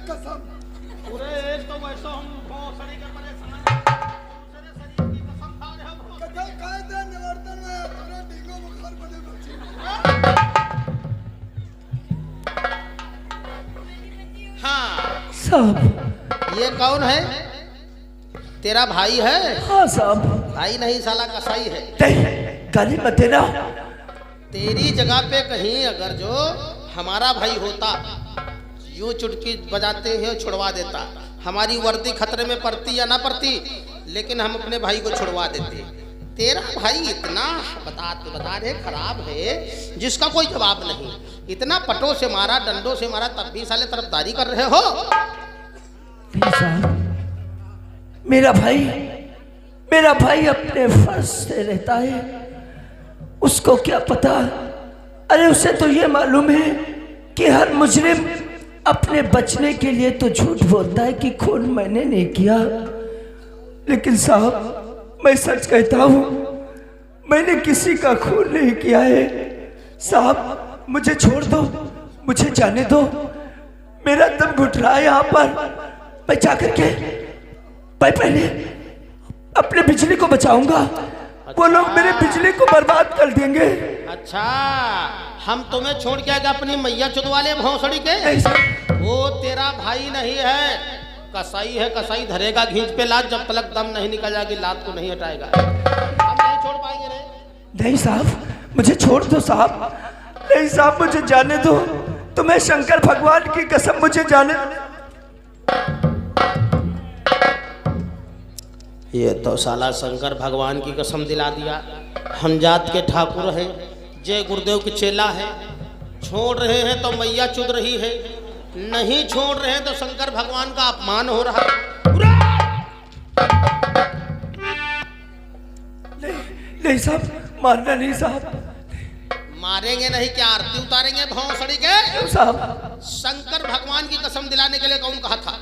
कसम। पूरे एक तो वैसा हम भोसड़ी के परेशान दूसरे शरीर की कसम खा रहे हो। कथा कायदे निवर्तन में पूरे डेंगू बुखार बने बच्चे। हाँ साहब ये कौन है? तेरा भाई है? हाँ साहब। भाई नहीं साला कसाई है। गाली मत देना। तेरी जगह पे कहीं अगर जो हमारा भाई होता यूं चुटकी बजाते हैं छुड़वा देता। हमारी वर्दी खतरे में पड़ती या ना पड़ती, लेकिन हम अपने भाई को छुड़वा देते। तेरा भाई इतना बता रहे खराब है जिसका कोई जवाब नहीं। इतना पटों से मारा, डंडों से मारा, तब भी साले तरफदारी कर रहे हो। मेरा भाई अपने फर्ज से रहता है, उसको क्या पता। अरे उसे तो ये मालूम है कि हर मुजरिम अपने बचने के लिए तो झूठ बोलता है कि खून मैंने नहीं किया। लेकिन साहब मैं सच कहता हूँ, मैंने किसी का खून नहीं किया है। साहब मुझे छोड़ दो, मुझे जाने दो। मेरा दम घुट रहा है यहाँ पर। मैं जाकर के मैं पहले अपने बिजली को बचाऊंगा। वो लोग मेरे बिजली को बर्बाद कर देंगे। अच्छा हम तुम्हें छोड़ के आगे अपनी मैया चुदवा ले भौसड़ी के? वो तेरा भाई नहीं है, कसाई है। कसाई धरेगा घींच पे लात, जब तक दम नहीं निकल जाएगी लात को नहीं हटाएगा। हम नहीं छोड़ पाएंगे रे। नहीं साहब मुझे छोड़ दो साहब। नहीं साहब मुझे जाने दो। तुम्हें शंकर भगवान की कसम मुझे जाने। ये तो साला शंकर भगवान की कसम दिला दिया। हम जात के ठाकुर हैं, जय गुरुदेव की चेला है। छोड़ रहे हैं तो मैया चुद रही है, नहीं छोड़ रहे हैं तो शंकर भगवान का अपमान हो रहा है। नहीं साहब मारना नहीं साहब। मारेंगे नहीं क्या आरती उतारेंगे भौसड़ी के? साहब शंकर भगवान की कसम दिलाने के लिए कौन कहा था?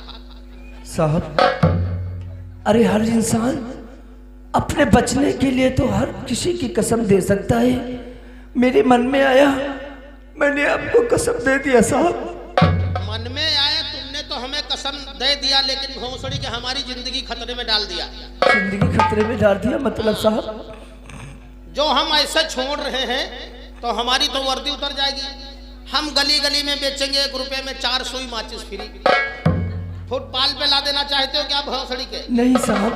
साहब अरे हर इंसान अपने बचने के लिए तो हर किसी की कसम दे सकता है। मेरे मन में आया, मैंने आपको कसम दे दिया साहब। मन में आया तुमने तो हमें कसम दे दिया, लेकिन भौसड़ी के हमारी जिंदगी खतरे में डाल दिया। जिंदगी खतरे में डाल दिया मतलब साहब? जो हम ऐसा छोड़ रहे हैं तो हमारी तो वर्दी उतर जाएगी। हम गली गली में बेचेंगे 1 रुपए में 4 सुई माचिस फ्री। फुटपाल पे ला देना चाहते हो क्या भौसड़ी के? नहीं साहब।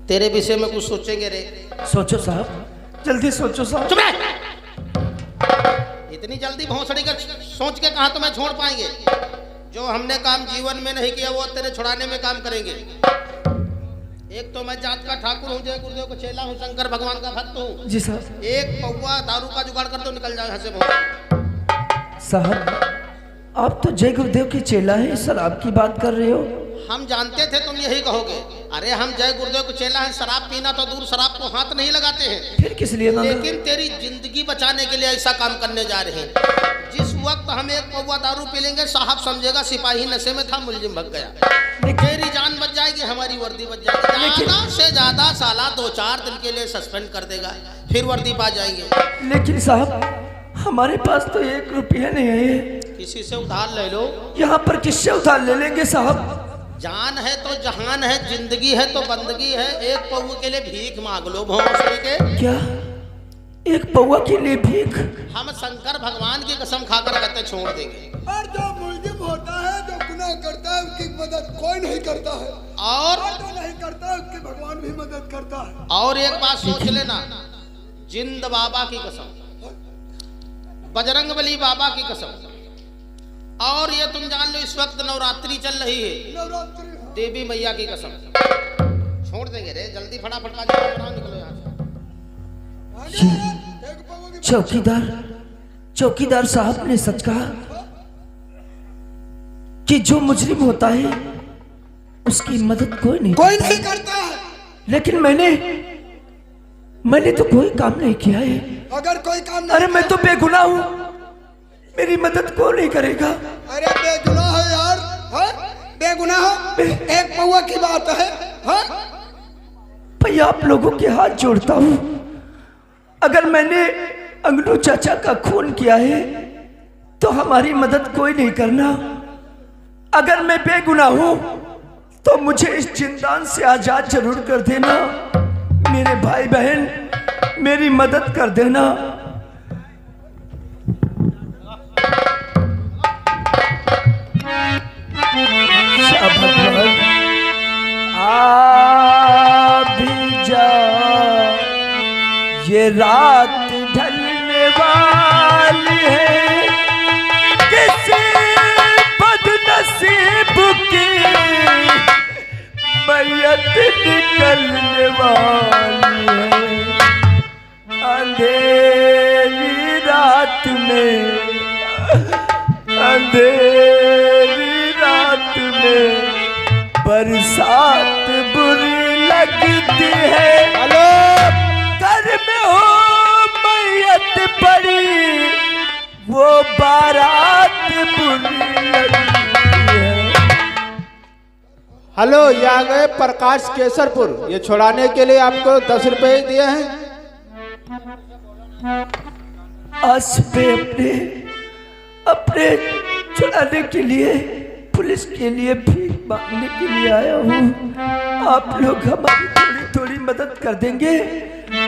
तेरे विषय में कुछ सोचेंगे रे। सोचो साहब, जल्दी सोचो साहब। चुप रह। इतनी जल्दी भौसड़ी का सोच के कहा तुम्हें छोड़ पाएंगे? जो हमने काम जीवन में नहीं किया वो तेरे छुड़ाने में काम करेंगे। एक तो मैं जात का ठाकुर हूँ, जय गुरुदेव को चेला हूँ, शंकर भगवान का भक्त हूँ। जी साहब। एक पौवा दारू का जुगाड़ कर दो, निकल जाओ यहाँ से भौसड़ी। साहब आप तो जय गुरुदेव की चेला है, शराब की बात कर रहे हो? हम जानते थे तुम यही कहोगे। अरे हम जय गुरुदेव को चेला है, शराब पीना तो दूर, शराब को हाथ नहीं लगाते हैं। फिर किस लिए? लेकिन तेरी जिंदगी बचाने के लिए ऐसा काम करने जा रहे हैं। जिस वक्त हम 1 पौवा दारू पी लेंगे साहब समझेगा सिपाही नशे में था, मुलजिम भग गया। तेरी जान बच जाएगी, हमारी वर्दी बच जाएगी। ज्यादा से ज्यादा साला 2-4 दिन के लिए सस्पेंड कर देगा, फिर वर्दी पा जाएंगे। लेकिन साहब हमारे पास तो 1 रुपया नहीं है। किसी से उधार ले लो। यहाँ पर किससे उधार ले लेंगे साहब? जान है तो जहान है, जिंदगी है तो बंदगी है। 1 पौवे के लिए भीख मांग लो भौसड़ी के। क्या 1 पौवा के लिए भीख? हम शंकर भगवान की कसम खाकर कहते छोड़ देंगे। और जो मुलजिम होता है, जो गुनाह करता है, उसकी मदद कोई नहीं करता है। और जो नहीं करता उसकी भगवान भी मदद करता है। और एक बात सोच लेना, जिंद बाबा की कसम, बजरंगबली बाबा की कसम, और ये तुम जान लो इस वक्त नवरात्रि चल रही है, नवरात्रि देवी मैया की कसम, छोड़ देंगे रे। जल्दी फटाफट का जाओ, निकलो यहाँ से। चौकीदार साहब ने सच कहा कि जो मुजरिम होता है उसकी मदद कोई नहीं करता है। लेकिन मैंने तो कोई काम नहीं किया है। अगर कोई काम नहीं, अरे मैं तो बेगुनाह हूँ, मेरी मदद कौन नहीं करेगा? अरे बेगुनाह है यार, बेगुनाह हो। 1 पौवा की बात है। भैया आप लोगों के हाथ जोड़ता हूँ, अगर मैंने अंगलू चाचा का खून किया है तो हमारी मदद कोई नहीं करना। अगर मैं बेगुनाह हूं तो मुझे इस जिंदान से आजाद जरूर कर देना। मेरे भाई बहन मेरी मदद कर देना। आ भी जा, ये रात ढलने वाली है, किसी बदनसीब की मैयत निकलने वाली है। अंधेरी रात में, अंधेरी रात में बरसात बुरी लगती है। हेलो, घर में हो मैयत पड़ी, वो बारात बुरी लगती है। हेलो, ये आ गए प्रकाश केसरपुर। ये छुड़ाने के लिए आपको 10 रुपए दिए हैं। आज पे अपने अपने छुड़ाने के लिए पुलिस के लिए भीख मांगने के लिए आया हूँ। आप लोग हमारी थोड़ी थोड़ी मदद कर देंगे,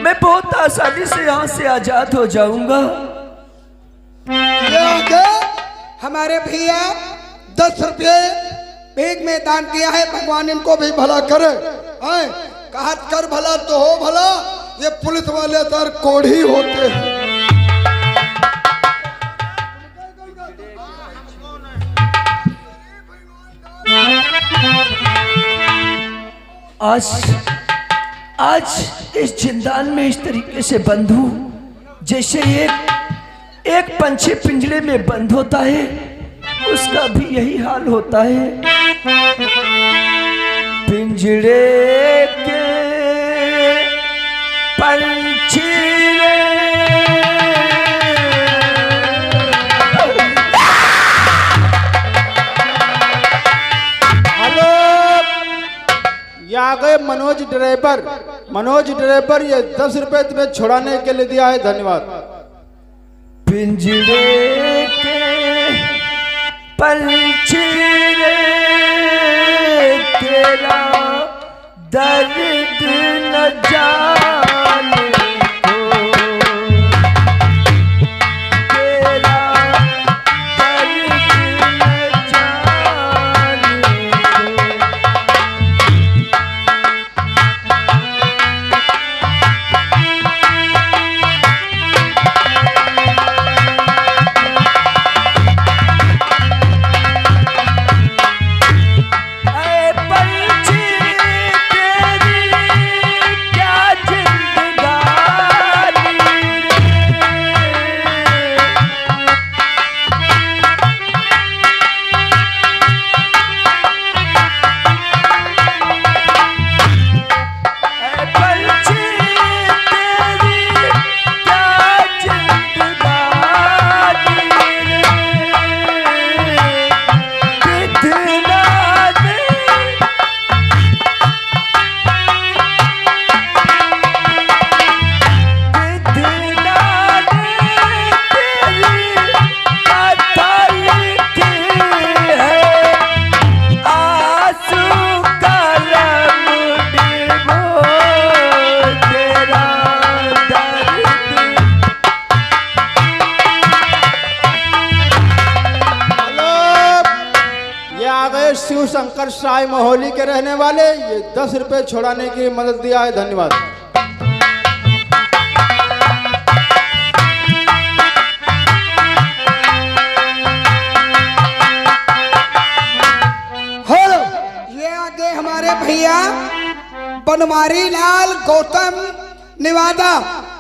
मैं बहुत आसानी से यहाँ से आजाद हो जाऊंगा। ये आगे हमारे भैया 10 रुपये भीख में दान किया है। भगवान इनको भी भला करे। कहा कर भला तो हो भला। ये पुलिस वाले तर कोढ़ी होते हैं। आज इस जिंदान में इस तरीके से बंद हूं जैसे एक पंछी पिंजरे में बंद होता है, उसका भी यही हाल होता है। पिंजरे के पंछी ये आ गए मनोज ड्राइवर। मनोज ड्राइवर, ये 10 रुपए तुम्हें छुड़ाने के लिए दिया है। धन्यवाद। पिंजरे के पंछी रे, तेरा दर्द न जाने को, तेरा दर्द न जाने को। शिव शंकर साई मोहली के रहने वाले। ये 10 रुपए छुड़ाने की मदद दिया है। धन्यवाद। हेलो, ये आगे हमारे भैया बनवारी लाल गौतम निवादा।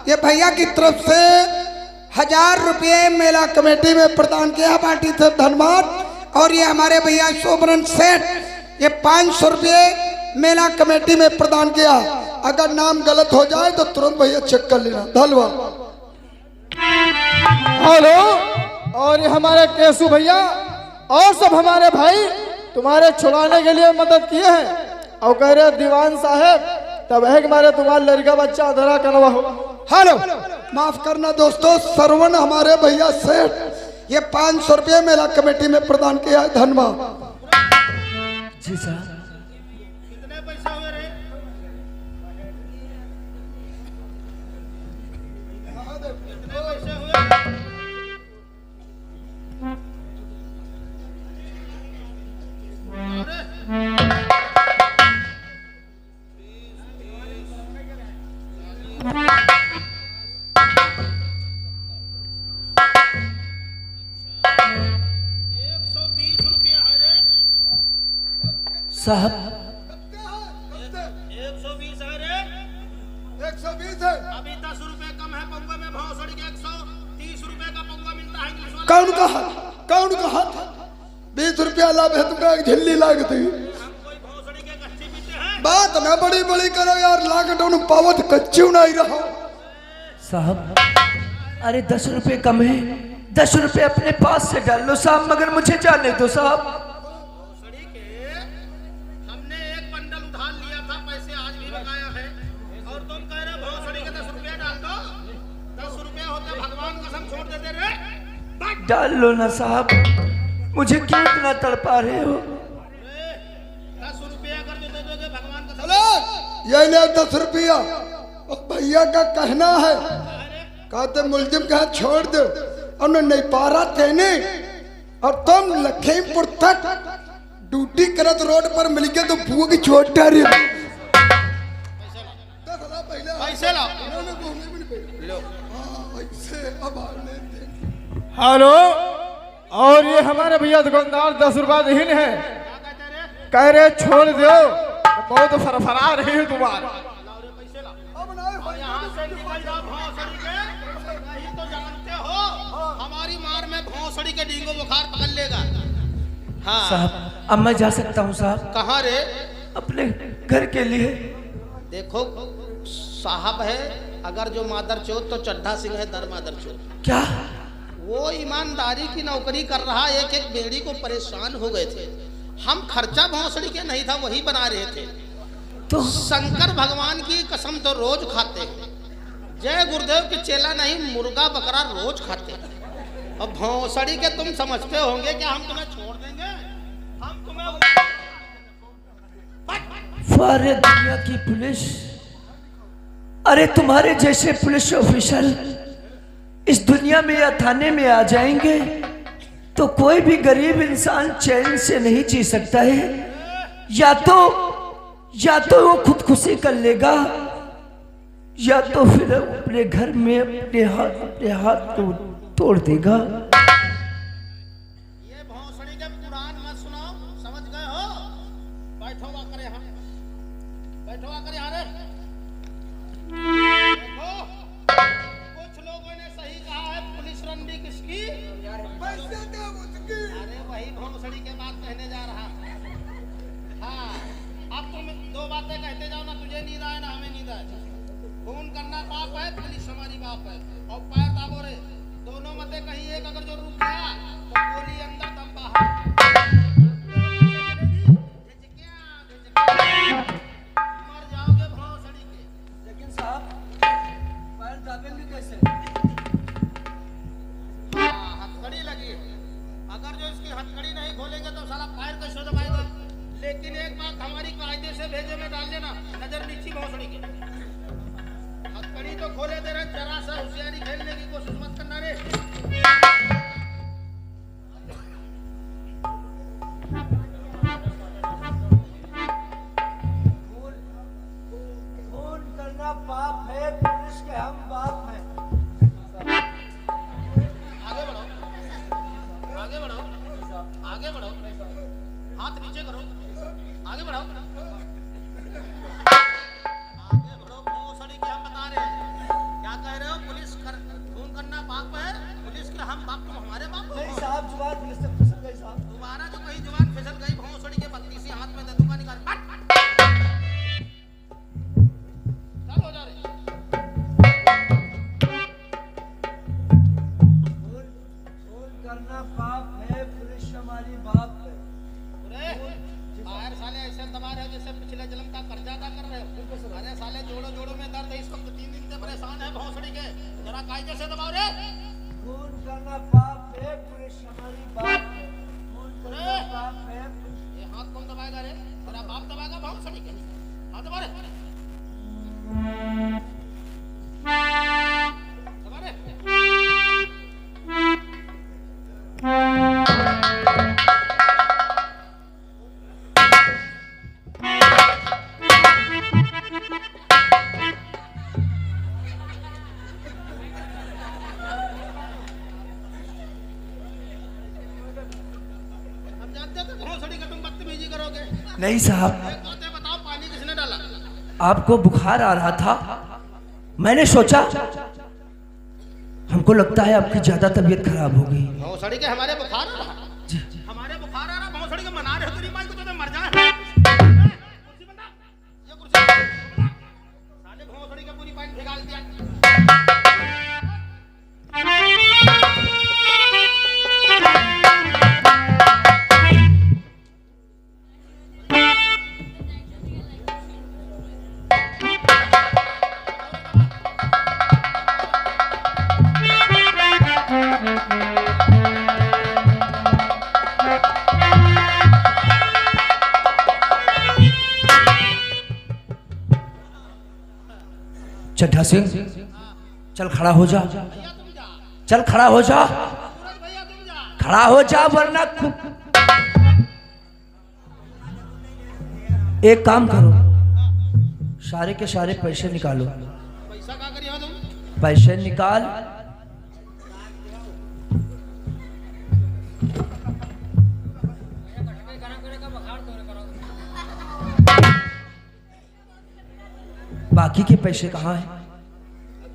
ये भैया की तरफ से 1000 रुपये मेला कमेटी में प्रदान किया पार्टी से। धन्यवाद। और ये हमारे भैया शोभरन सेठ, ये 500 रुपये मेला कमेटी में प्रदान किया। अगर नाम गलत हो जाए तो तुरंत भैया चेक कर लेना। धन्यवाद। हेलो, और ये हमारे केसु भैया और सब हमारे भाई तुम्हारे छुड़ाने के लिए मदद किए हैं। और कह रहे दीवान साहब तब है हमारे तुम्हारा लड़का बच्चा धरा करवा हो। हेलो, माफ करना दोस्तों, सरवण हमारे भैया सेठ, ये 500 रुपये मेला कमेटी में प्रदान किया है। धन्यवाद। जी साहब। कितने पैसे हुए रे? कितने पैसे हुए? साहब 120 है रे। 120 है। अभी 10 रुपए कम है पौवा में। भौसड़ी के 130 रुपए का पौवा मिलता है इंग्लिश वाला। कौन कहा? कौन कहा? 20 रुपया लाभ है तुमका झिल्ली लागती। हम कोई भौसड़ी के कच्ची पीते हैं? बात ना बड़ी बड़ी करो यार, लॉकडाउन पावत कच्ची नहीं रहो। साहब अरे 10 रुपए कम है, 10 रुपए अपने पास से डाल लो साहब, मगर मुझे जाने दो साहब। भौसड़ी के हमने एक बंडल उधार लिया था, पैसे आज भी बकाया है, और तुम कह रहे भौसड़ी के 10 रुपया डाल दो। 10 रुपया होते भगवान कसम छोड़ देते रे। डाल लो ना साहब, मुझे क्यों इतना तड़पा रहे हो? 10 रुपया अगर जो दे दोगे भगवान कसम। ये ले 10 रुपया। भैया का कहना है, कहते मुलजिम का छोड़ दो, और नहीं पा रहा थे नहीं, और तुम लखीमपुर तक ड्यूटी करत रोड पर मिल के तो बुआ की चोट डाली। पैसे लाओ। लो। हेलो, और ये हमारे भैया दुकानदार 10 रुपया दहीन है, कह रहे छोड़ दो, बहुत फरफरा रही है तुम्हारा। यहाँ से निकल जाओ भौसड़ी के, नहीं तो जानते हो हमारी मार में भौसड़ी के डींगो बुखार पकड़ लेगा। हाँ साहब अब मैं जा सकता हूँ साहब? कहाँ रे? अपने घर के लिए। देखो साहब है, अगर जो मादर चौथ तो चड्ढा सिंह है दर मादर चौथ। क्या? वो ईमानदारी की नौकरी कर रहा, एक एक बेड़ी को परेशान हो गए थे। हम खर्चा भौसड़ी के नहीं था, वही बना रहे थे। तो शंकर भगवान की कसम तो रोज खाते हैं, जय गुरुदेव की चेला नहीं, मुर्गा बकरा रोज खाते हैं। अब भौसड़ी के तुम समझते होंगे कि हम तुम्हें छोड़ देंगे? हम तुम्हें सारे दुनिया की पुलिस, अरे तुम्हारे जैसे पुलिस ऑफिसर इस दुनिया में या थाने में आ जाएंगे तो कोई भी गरीब इंसान चैन से नहीं जी सकता है। या तो वो खुदकुशी कर लेगा, या तो फिर अपने घर में अपने हाथ को तोड़ देगा। ये भौसड़ी के पुराण मत सुनाओ, समझ गए हो? बैठो आकर यहाँ, बैठो आकर यहाँ रे। देखो कुछ लोगों ने सही कहा है, पुलिस रंडी किसकी? अरे वही भौसड़ी के बात कहने जा रहा। हाँ अब तुम 2 बातें कहते जाओ ना, तुझे नींद आए ना हमें नींद आए। खून करना पाप है, पुलिस हमारी बाप है, और पैर दाबो रे, दोनों मते कहीं एक अगर जो रुक गया तो गोली अंदर दम बाहर। मर जाओगे भौसड़ी के। लेकिन साहब पैर दाबेंगे कैसे? हाँ हथकड़ी लगी है, अगर जो इसकी हथकड़ी नहीं खोलेंगे तो साला पैर कैसे दबाएगा? लेकिन एक बात हमारी कायदे से भेजे में डाल देना, नजर नीची भौसड़ी के। हथकड़ी तो खोले दे रहे, जरा सा होशियारी खेलने की कोशिश मत करना रे। खून करना पाप है, पुलिस के हम बाप हैं। आगे बढ़ो, आगे बढ़ो, आगे बढ़ो, हाथ नीचे करो, आगे बढ़ो, आगे बढ़ो। भौसड़ी के हम बता रहे हैं, क्या कह रहे हो? पुलिस खून करना पाप है, पुलिस के हम बाप, तुम हमारे बाप हो? साहब जुबान पुलिस से फिसल गई साहब। तुम्हारा जो कहीं जुबान फिसल गई, भौसड़ी के पत्नी सी हाथ में दे दूंगा, निकाल। चल हो जा रही। खून करना पाप है, पुलिस हमारी बाप है। बाहर साले ऐसे दबा रहे हो जैसे पिछले जन्म का कर्जा अदा कर रहे हो। अरे साले जोड़ों में दर्द है, इस वक्त 3 दिन से परेशान है भौसड़ी के, जरा कायदे से दबाओ रे। खून करना पाप है, पुलिस भोसड़ी का तुम बदतमीजी करोगे? नहीं साहब, एक बात है, बताओ पानी किसने डाला? आपको बुखार आ रहा था, मैंने सोचा, हमको लगता है आपकी ज्यादा तबीयत खराब हो गई। भोसड़ी के हमारे बुखार आ रहा? जी। हमारे बुखार आ रहा, भोसड़ी के मना रहे हो तेरी माई को तो मर जाए। कुर्सी बंदा, ये कुर्सी बंदा। साले भोसड़ी का पूरी पाइप भिगा दिया। चड्ढा सिंह, चल खड़ा हो जा, चल खड़ा हो जा, खड़ा हो जा, वरना एक काम करो, सारे के सारे पैसे निकालो। पैसा क्या करिए तुम? पैसे निकाल। बाकी के पैसे कहाँ हैं?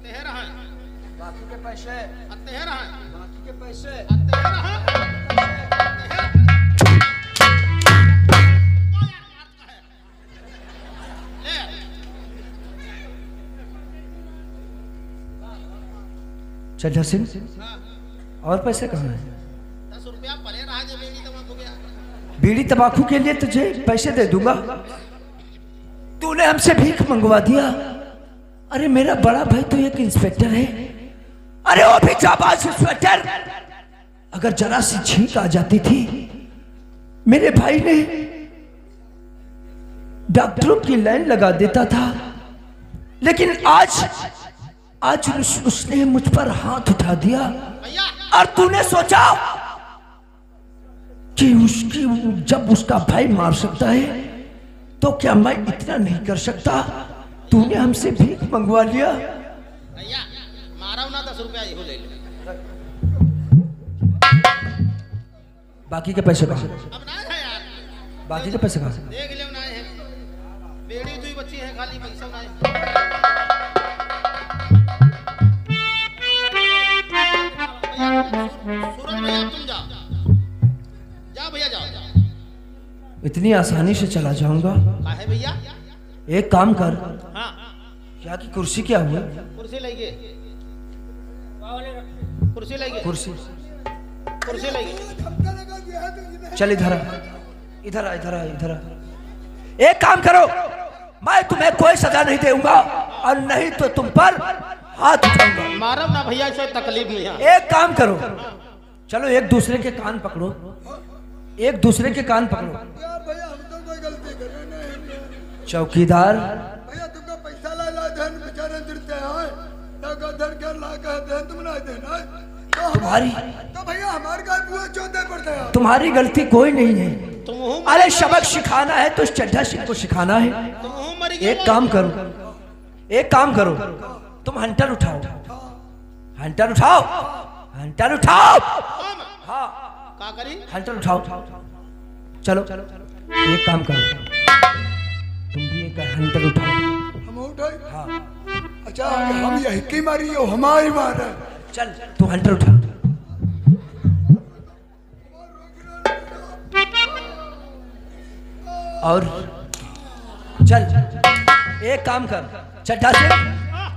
तेहरा है। बाकी के पैसे, तेहरा है। बाकी के पैसे, तेहरा है। चड्ढा सिंह, और पैसे कहाँ हैं? 10 रुपया परे रहा जब बेड़ी तमाकू गया। बीड़ी तंबाकू के लिए तुझे पैसे दे दूंगा, तूने हमसे भीख मंगवा दिया। अरे मेरा बड़ा भाई तो एक इंस्पेक्टर है, अरे वो भी जाबाज इंस्पेक्टर, अगर जरा सी छींक आ जाती थी, मेरे भाई ने डॉक्टरों की लाइन लगा देता था। लेकिन आज उसने मुझ पर हाथ उठा दिया और तूने सोचा कि जब उसका भाई मार सकता है तो क्या मैं इतना नहीं कर सकता? तूने हमसे भीख मंगवा लिया। भैया मारा ना 10 रुपया ये ले ले। बाकी के पैसे कहाँ? अब ना है यार, बाकी के पैसे कहाँ? देख ले ना है, बेड़ी दुई बच्ची है, खाली पैसा ना है। सूरज भैया तुम जाओ भैया, जाओ। इतनी आसानी से चला जाऊंगा? काहे भैया? एक काम कर, हाँ क्या की कुर्सी क्या हुई? कुर्सी लेंगे, कुर्सी लेंगे, कुर्सी कुर्सी लेंगे। चल इधर आ, इधर आ, इधर आ, इधर आ। एक काम करो, मैं तुम्हें कोई सजा नहीं दूंगा और नहीं तो तुम पर हाथ उठाऊंगा। मारब ना भैया, कोई तकलीफ नहीं है। एक काम करो, चलो एक दूसरे के कान पकड़ो, एक दूसरे के कान पकड़ो। यार भैया हम तो कोई गलती करे नहीं। चौकीदार, भैया तुमका पैसा ला धन बेचारे दिरते हैं, तो धन कर ला के धन तुम ना देना तो तुम्हारी तो भैया हमारे का बुआ चौथे पड़ते हैं। तुम्हारी गलती कोई नहीं है। तुम अरे सबक सिखाना है तो इस चड्ढा सिंह को सिखाना है। एक काम करो, एक काम करो, तुम हंटर उठाओ, हंटर उठाओ, हंटर उठाओ। हाँ क्या करी? हंटर उठाओ। चलो एक काम करो, तुम भी एक हंटर उठाओ। हम उठाए? हाँ अच्छा हम यही की मारी हो, हमारी मार है। चल तू हंटर उठा। और चल एक काम कर, चड्ढा सिंह,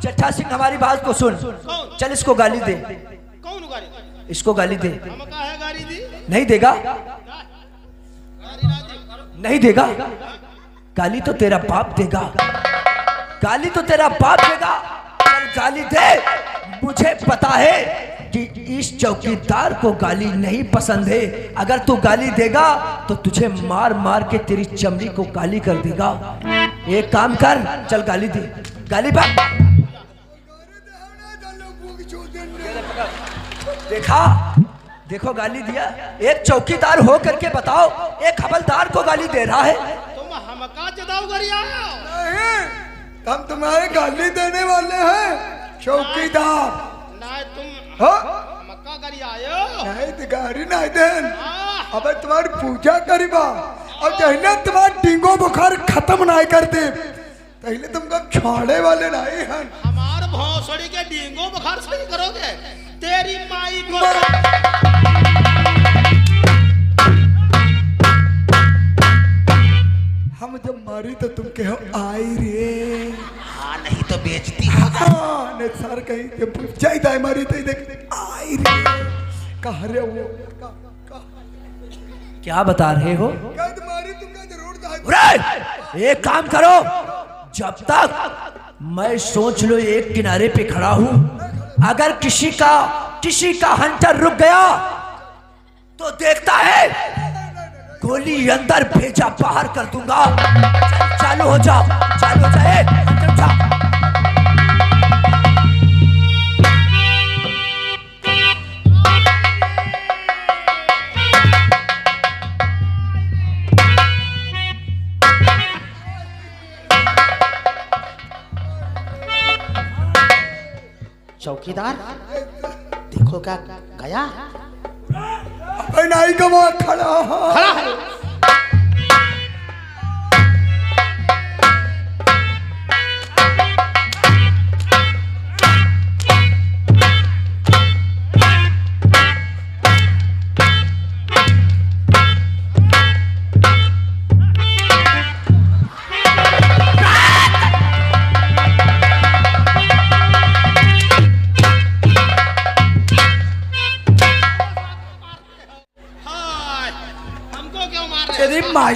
चड्ढा सिंह हमारी बात को सुन, चल इसको गाली दे। कौन गाली? इसको गाली दे। हम का है गाली दी? नहीं देगा? गाली ना दी। नहीं देगा? गाली तो तेरा बाप देगा, गाली तो तेरा बाप देगा। चल गाली दे। मुझे पता है कि इस चौकीदार को गाली नहीं पसंद है, अगर तू गाली देगा तो तुझे मार मार के तेरी चमड़ी को काली कर देगा। एक काम कर, चल गाली दे, गाली बाप। देखा, देखो गाली दिया। एक चौकीदार हो करके बताओ, एक हवलदार को गाली दे रहा है। तुम हमका जदाऊ गरिया? नहीं, हम तुम्हारे गाली देने वाले हैं चौकीदार। ना तुम हाँ? मक्का धिकारी आयो। नहीं दिगारी नहीं देन। आह, अब तुम्हारी पूजा करीबा और जहने तुम्हारा डेंगू बुखार खत्म नहीं कर दे पहले तुमको छोड़े वाले नहीं हैं। हमार भौसड़ी के डेंगू बुखार सही करोगे तेरी माई को। हम जब मारी तो तुम कहो आई रे। हाँ नहीं तो बेचती हो। हाँ नहीं सर कहीं जब चाहिए मारी तो देख आई रे कह रहे वो क्या बता रहे हो? क्या तुम्हारी तुमका जरूर जाए। एक काम करो, जब तक मैं सोच लो एक किनारे पे खड़ा हूं, अगर किसी का हंटर रुक गया तो देखता है गोली अंदर भेजा बाहर कर दूंगा। चालू हो जाओ, चालू हो जाए। चौकीदार देखो क्या गया। नहीं कमा खड़ा खड़ा है।